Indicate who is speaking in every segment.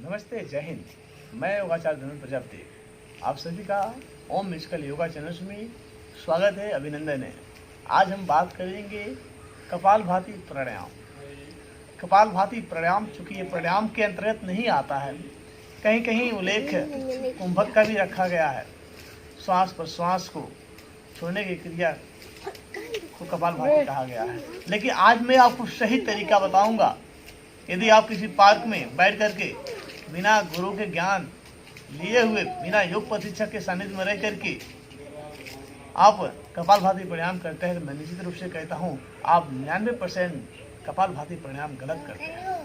Speaker 1: नमस्ते, जय हिंद। मैं योगाचार्य धर्मेंद्र प्रजापति आप सभी का ओम म्यूजिकल योगा चैनल में स्वागत है, अभिनंदन है। आज हम बात करेंगे कपालभाति प्राणायाम। कपालभाति प्राणायाम चूँकि ये प्राणायाम के अंतर्गत नहीं आता है, कहीं कहीं उल्लेख कुंभक का भी रखा गया है। श्वास प्रश्वास को छोड़ने की क्रिया को कपालभाति कहा गया है, लेकिन आज मैं आपको सही तरीका बताऊंगा। यदि आप किसी पार्क में बैठ करके बिना गुरु के ज्ञान लिए हुए, बिना योग प्रशिक्षक के सानिध्य में रह करके आप कपालभाति प्राणायाम करते हैं, तो मैं निश्चित रूप से कहता हूँ आप 99% कपालभाति प्राणायाम गलत करते हैं।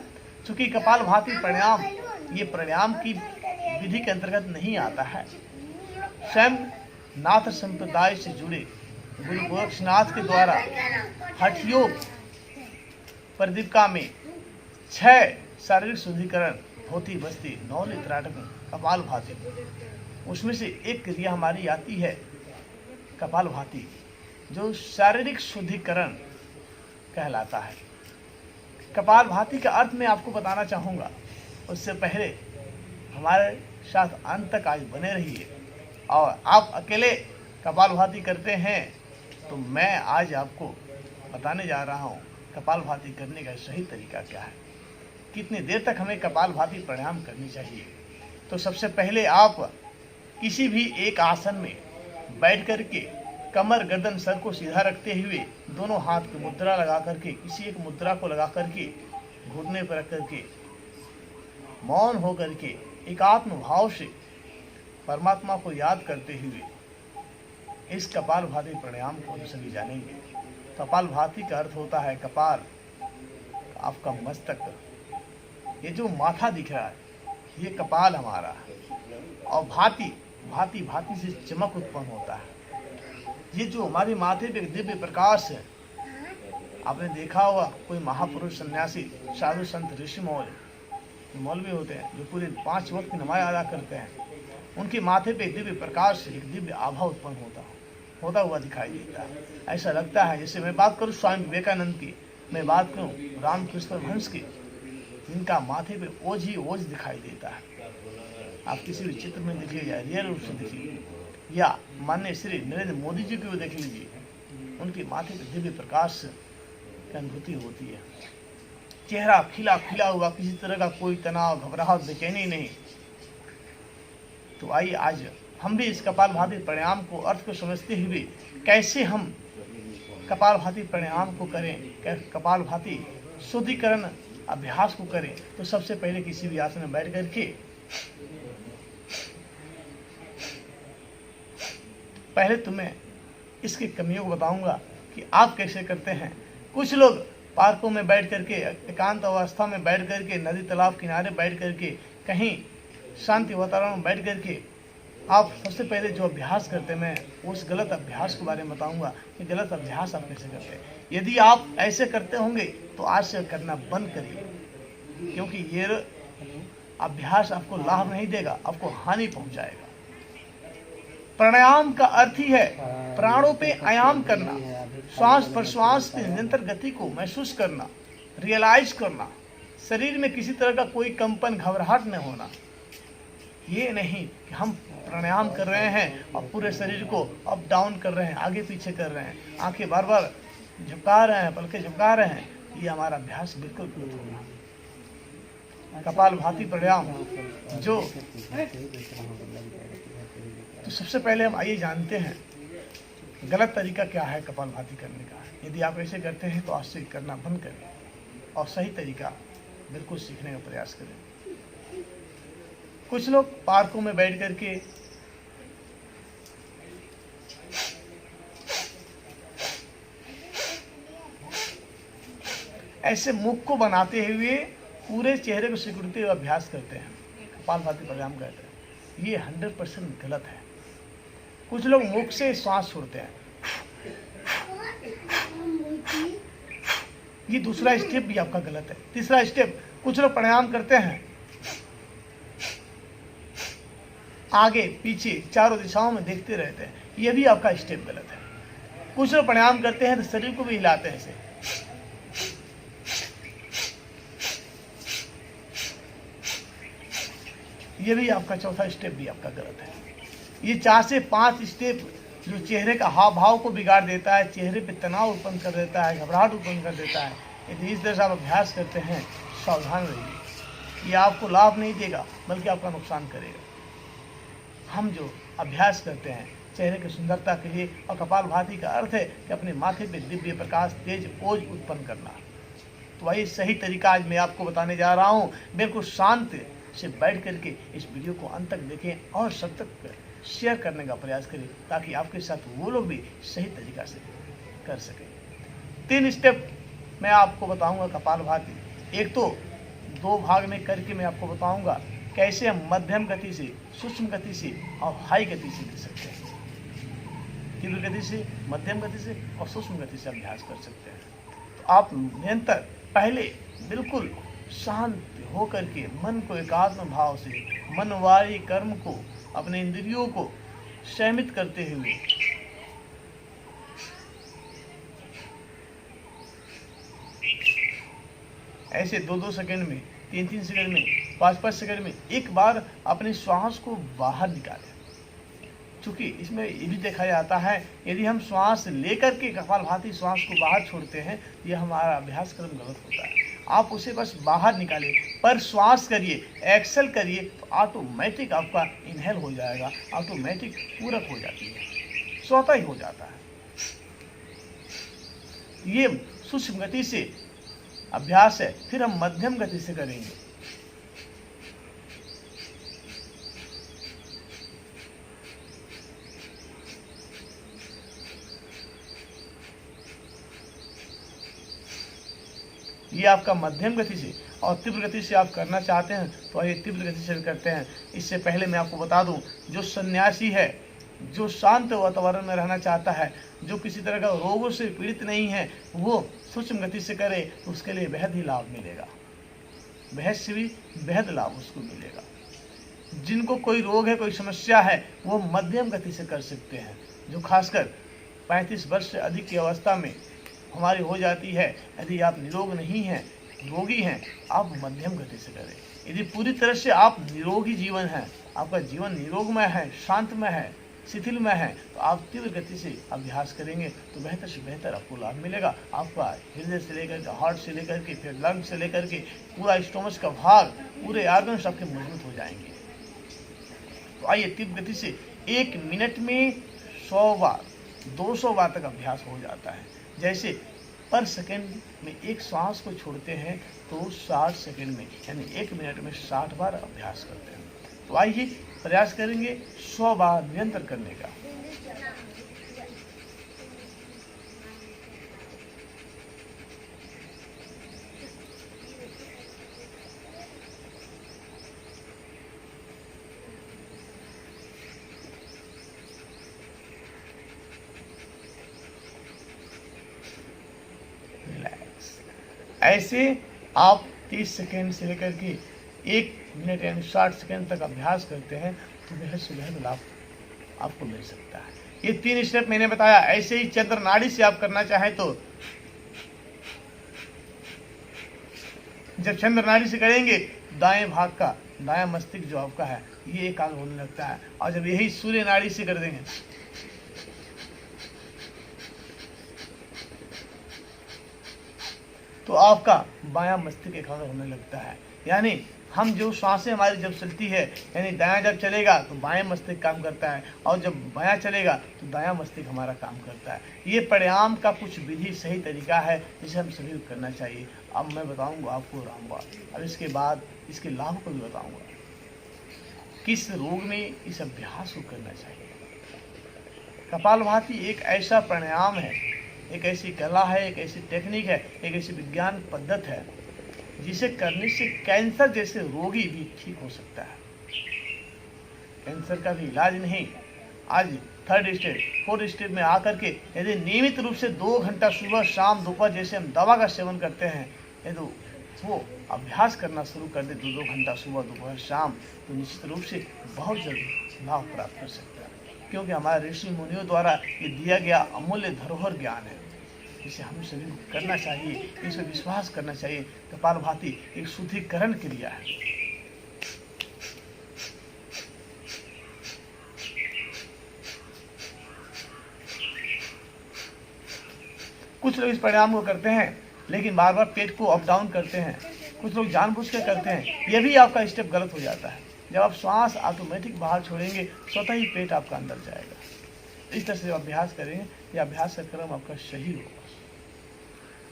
Speaker 1: चूँकि कपालभाति प्राणायाम ये प्राणायाम की विधि के अंतर्गत नहीं आता है। स्वयं नाथ संप्रदाय से जुड़े गुरु गोरक्षनाथ के द्वारा हठ योग प्रदीपिका में 6 शारीरिक शुद्धिकरण धोती बस्ती नौली त्राटक कपालभाति, उसमें से एक क्रिया हमारी आती है कपालभाति, जो शारीरिक शुद्धिकरण कहलाता है। कपालभाति का अर्थ मैं आपको बताना चाहूँगा, उससे पहले हमारे साथ अंत तक आज बने रहिए। और आप अकेले कपालभाति करते हैं तो मैं आज आपको बताने जा रहा हूँ कपालभाति करने का सही तरीका क्या है, कितनी देर तक हमें कपालभाति प्राणायाम करनी चाहिए। तो सबसे पहले आप किसी भी एक आसन में बैठ करके कमर गर्दन सर को सीधा रखते हुए दोनों हाथ की मुद्रा लगा करके, किसी एक मुद्रा को लगा करके घुटने पर रख करके मौन हो करके एकात्म भाव से परमात्मा को याद करते हुए इस कपालभाति प्राणायाम को हम सभी जानेंगे। कपालभाति का अर्थ होता है कपाल, आपका मस्तक, ये जो माथा दिख रहा है ये कपाल हमारा है। और भाति भाति भाति से चमक उत्पन्न होता है। ये जो हमारे माथे पे दिव्य प्रकाश है, आपने देखा होगा कोई महापुरुष सन्यासी साधु संत ऋषि मौलवी होते हैं जो पूरे 5 वक्त की नमाज अदा करते हैं, उनके माथे पे दिव्य प्रकाश से एक दिव्य आभा उत्पन्न होता हुआ दिखाई देता है। ऐसा लगता है जैसे मैं बात करूँ स्वामी विवेकानंद की, मैं बात करूँ रामकृष्ण परमहंस की, इनका माथे पे ओझ ही ओझ दिखाई देता है। आप किसी भी चित्र में देखिए या रियल रूप से देखिए, या माननीय श्री नरेंद्र मोदी जी को देख लीजिए, उनके माथे पे दिव्य प्रकाश की अनुभूति होती है। चेहरा खिला खिला हुआ, किसी तरह का कोई तनाव घबराहट बेचैनी नहीं। तो आइए आज हम भी इस कपालभाति प्राणायाम को अर्थ को समझते हुए कैसे हम कपालभाति प्राणायाम को करें, कपालभाति शुद्धिकरण अभ्यास को करें। तो सबसे पहले किसी भी आसन में बैठ करके पहले तुम्हें इसकी कमियों को बताऊंगा कि आप कैसे करते हैं। कुछ लोग पार्कों में बैठ करके, एकांत अवस्था में बैठ करके, नदी तालाब किनारे बैठ करके, कहीं शांति वातावरण में बैठ करके आप सबसे पहले जो अभ्यास करते हैं, मैं उस गलत अभ्यास के बारे में बताऊंगा कि गलत अभ्यास आप कैसे करते हैं। यदि आप ऐसे करते होंगे तो आज से करना बंद करिए, क्योंकि ये अभ्यास आपको लाभ नहीं देगा, आपको हानि पहुंचाएगा। प्राणायाम का अर्थ ही है प्राणों पे आयाम करना, श्वास प्रश्वास की निरंतर गति को महसूस करना, रियलाइज करना, शरीर में किसी तरह का कोई कंपन घबराहट न होना। ये नहीं कि हम प्राणायाम कर रहे हैं और पूरे शरीर को अप डाउन कर रहे हैं, आगे पीछे कर रहे हैं, आंखें बार बार झुका रहे हैं, पलकें झुका रहे हैं, ये हमारा अभ्यास बिल्कुल गलत होगा। कपालभाति प्राणायाम जो, तो सबसे पहले हम आइए जानते हैं गलत तरीका क्या है कपालभाति करने का। यदि आप ऐसे करते हैं तो आज से करना बंद करें और सही तरीका बिल्कुल सीखने का प्रयास करें। कुछ लोग पार्कों में बैठ करके ऐसे मुख को बनाते हुए पूरे चेहरे को सिकुड़ते हुए अभ्यास करते हैं, कपालभाति प्राणायाम करते हैं। ये 100% गलत है। कुछ लोग मुख से श्वास छोड़ते हैं, ये दूसरा स्टेप भी आपका गलत है। तीसरा स्टेप, कुछ लोग प्राणायाम करते हैं आगे पीछे चारों दिशाओं में देखते रहते हैं, ये भी आपका स्टेप गलत है। कुछ लोग प्राणायाम करते हैं तो शरीर को भी हिलाते हैं ऐसे, ये भी आपका चौथा स्टेप भी आपका गलत है। ये 4 से 5 स्टेप जो चेहरे का हाव भाव को बिगाड़ देता है, चेहरे पे तनाव उत्पन्न कर देता है, घबराहट उत्पन्न कर देता है। यदि इस तरह से आप अभ्यास करते हैं, सावधान रहिए, ये आपको लाभ नहीं देगा बल्कि आपका नुकसान करेगा। हम जो अभ्यास करते हैं चेहरे की सुंदरता के लिए, और कपालभाति का अर्थ है कि अपने माथे पे दिव्य प्रकाश, तेज ओज उत्पन्न करना। तो वही सही तरीका आज मैं आपको बताने जा रहा हूँ। बिल्कुल शांत से बैठ करके इस वीडियो को अंत तक देखें और सब तक शेयर करने का प्रयास करें, ताकि आपके साथ वो लोग भी सही तरीका से कर सकें। 3 स्टेप मैं आपको बताऊंगा कपालभाति। एक तो 2 भाग में करके मैं आपको बताऊंगा कैसे हम मध्यम गति से, सूक्ष्म गति से और हाई गति से कर सकते हैं। तीव्र गति से, मध्यम गति से और सूक्ष्म गति से अभ्यास कर सकते हैं। तो आप निरंतर पहले बिल्कुल शांत हो करके मन को एकात्म भाव से, मनवारी कर्म को, अपने इंद्रियों को संयमित करते हुए ऐसे 2-2 सेकंड में, 3-3 सेकंड में, 5-5 सेकंड में एक बार अपनी श्वास को बाहर निकालें। चूंकि इसमें ये भी देखा जाता है, यदि हम श्वास लेकर के कपालभाति श्वास को बाहर छोड़ते हैं, यह हमारा अभ्यास क्रम गलत होता है। आप उसे बस बाहर निकालिए, पर श्वास करिए, एक्सेल करिए, तो ऑटोमेटिक आपका इनहेल हो जाएगा, ऑटोमेटिक पूरक हो जाती है, स्वतः ही हो जाता है। ये सूक्ष्म गति से अभ्यास है। फिर हम मध्यम गति से करेंगे। ये आपका मध्यम गति से, और तीव्र गति से आप करना चाहते हैं तो ये तीव्र गति से करते हैं। इससे पहले मैं आपको बता दूं, जो सन्यासी है, जो शांत वातावरण में रहना चाहता है, जो किसी तरह का रोगों से पीड़ित नहीं है, वो सूक्ष्म गति से करे तो उसके लिए बेहद ही लाभ मिलेगा, बेहद से भी बेहद लाभ उसको मिलेगा। जिनको कोई रोग है, कोई समस्या है, वो मध्यम गति से कर सकते हैं। जो खासकर 35 वर्ष से अधिक की अवस्था में हमारी हो जाती है, यदि आप निरोग नहीं हैं, रोगी हैं, आप मध्यम गति से करें। यदि पूरी तरह से आप निरोगी जीवन है, आपका जीवन निरोगमय है, शांतमय है, शिथिलमय है, तो आप तीव्र गति से अभ्यास करेंगे तो बेहतर से बेहतर आपको लाभ मिलेगा। आपका हृदय से लेकर के, हार्ट से लेकर के, फिर लंग से लेकर के पूरा स्टोमच का भाग, पूरे ऑर्गन्स आपके मजबूत हो जाएंगे। तो आइए तीव्र गति से 1 मिनट में 100 बार, 200 बार तक अभ्यास हो जाता है। जैसे पर सेकंड में एक श्वास को छोड़ते हैं तो 60 सेकंड में, यानी 1 मिनट में 60 बार अभ्यास करते हैं। तो आइए प्रयास करेंगे 100 बार निरंतर करने का। ऐसे आप 30 सेकेंड से लेकर के 1 मिनट यानी 60 सेकेंड तक अभ्यास करते हैं तो बेहद से बेहद लाभ आपको मिल सकता है। ये 3 स्टेप मैंने बताया। ऐसे ही चंद्र नाड़ी से आप करना चाहें तो जब चंद्र नाड़ी से करेंगे, दाएं भाग का, दायां मस्तिष्क जो आपका है, ये एकाग्र होने लगता है। और जब यही सूर्य नाड़ी से कर देंगे तो आपका बायां मस्तिष्क एकाग्र होने लगता है। यानी हम जो सांसें हमारी जब चलती है, यानी दायां जब चलेगा तो बाएं मस्तिष्क काम करता है, और जब बायां चलेगा तो दायां मस्तिष्क हमारा काम करता है। ये प्राणायाम का कुछ विधि, सही तरीका है जिसे हम सभी को करना चाहिए। अब मैं बताऊंगा आपको रामबाण, अब इसके बाद इसके लाभ को भी बताऊंगा, किस रोग में इस अभ्यास को करना चाहिए। कपालभाति एक ऐसा प्राणायाम है, एक ऐसी कला है, एक ऐसी टेक्निक है, एक ऐसी विज्ञान पद्धति है जिसे करने से कैंसर जैसे रोगी भी ठीक हो सकता है। कैंसर का भी इलाज नहीं, आज 3rd स्टेज 4th स्टेज में आकर के यदि नियमित रूप से 2 घंटा सुबह शाम दोपहर जैसे हम दवा का सेवन करते हैं, यदि वो अभ्यास करना शुरू कर दे 2-2 घंटा सुबह दोपहर शाम, तो निश्चित रूप से बहुत जल्दी लाभ प्राप्त कर सकता है। क्योंकि हमारे ऋषि मुनियों द्वारा ये दिया गया अमूल्य धरोहर ज्ञान है, जिसे हम सभी को करना चाहिए, इस पर विश्वास करना चाहिए। कपालभाति एक शुद्धिकरण क्रिया है। कुछ लोग इस प्राणायाम को करते हैं लेकिन बार बार पेट को अप डाउन करते हैं, कुछ लोग जानबूझ कर करते हैं, ये भी आपका स्टेप गलत हो जाता है। जब आप श्वास ऑटोमेटिक बाहर छोड़ेंगे स्वतः ही पेट आपका अंदर जाएगा। इस तरह से जब अभ्यास करेंगे ये अभ्यास का क्रम आपका सही होगा।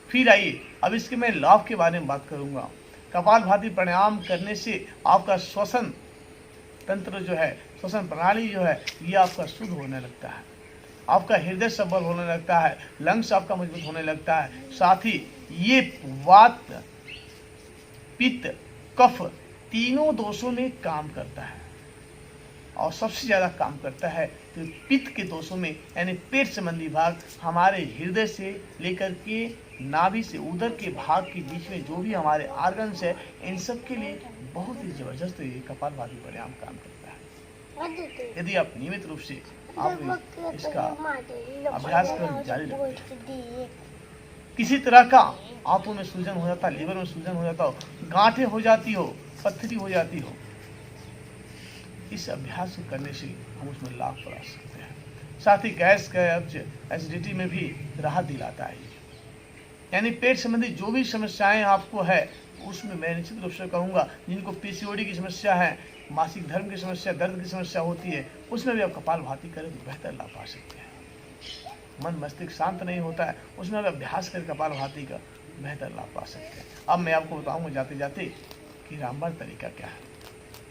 Speaker 1: फिर आइए अब इसके मैं लाभ के बारे में बात करूंगा। कपालभाति प्राणायाम करने से आपका श्वसन तंत्र जो है, श्वसन प्रणाली जो है, ये आपका शुद्ध होने लगता है, आपका हृदय सबल होने लगता है, लंग्स आपका मजबूत होने लगता है। साथ ही ये वात, पित्त, कफ तीनों दोषों में काम करता है और सबसे ज्यादा काम करता है तो पित्त के दोषों में, यानी पेट संबंधी भाग, हमारे हृदय से लेकर के नाभि से उदर के भाग के बीच में जो भी हमारे ऑर्गन्स है, इन सब के लिए बहुत ही जबरदस्त ये कपालभाति प्राणायाम काम करता है। यदि आप नियमित रूप से आप इसका अभ्यास कर जारी रखते हैं, किसी तरह का आंतों में सूजन हो जाता, लीवर में सूजन हो जाता हो, गांठें हो जाती हो, पत्थरी हो जाती हो, इस अभ्यास को करने से हम उसमें लाभ पा सकते हैं। साथ ही गैस, कब्ज, एसिडिटी में भी राहत दिलाता है। यानी पेट संबंधी जो भी समस्याएं आपको है उसमें मैं निश्चित रूप से कहूँगा, जिनको पीसीओडी की समस्या है, मासिक धर्म की समस्या, दर्द की समस्या होती है, उसमें भी आप कपालभाति करें तो बेहतर लाभ पा सकते हैं। मन मस्तिष्क शांत नहीं होता है, उसमें भी अभ्यास कर कपालभाति का बेहतर लाभ पा सकते हैं। अब मैं आपको बताऊंगा जाते जाते कि रामबाण तरीका क्या है।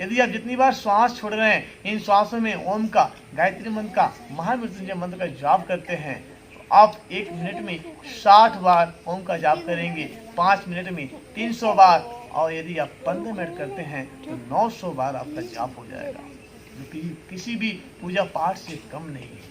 Speaker 1: यदि आप जितनी बार श्वास छोड़ रहे हैं, इन श्वासों में ओम का, गायत्री मंत्र का, महामृत्युंजय मंत्र का जाप करते हैं, तो आप 1 मिनट में 60 बार ओम का जाप करेंगे, 5 मिनट में 300 बार, और यदि आप 15 मिनट करते हैं तो 900 बार आपका जाप हो जाएगा, जो कि किसी भी पूजा पाठ से कम नहीं है।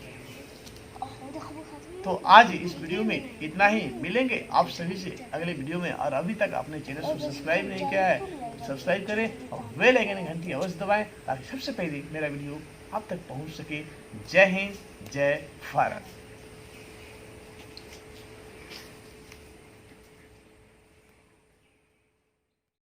Speaker 1: तो आज इस वीडियो में इतना ही। मिलेंगे आप सभी से अगले वीडियो में। और अभी तक आपने चैनल को सब्सक्राइब नहीं किया है तो सब्सक्राइब करें और बेल आइकन घंटी अवश्य दबाएं ताकि सबसे पहले मेरा वीडियो आप तक पहुंच सके। जय हिंद, जय भारत।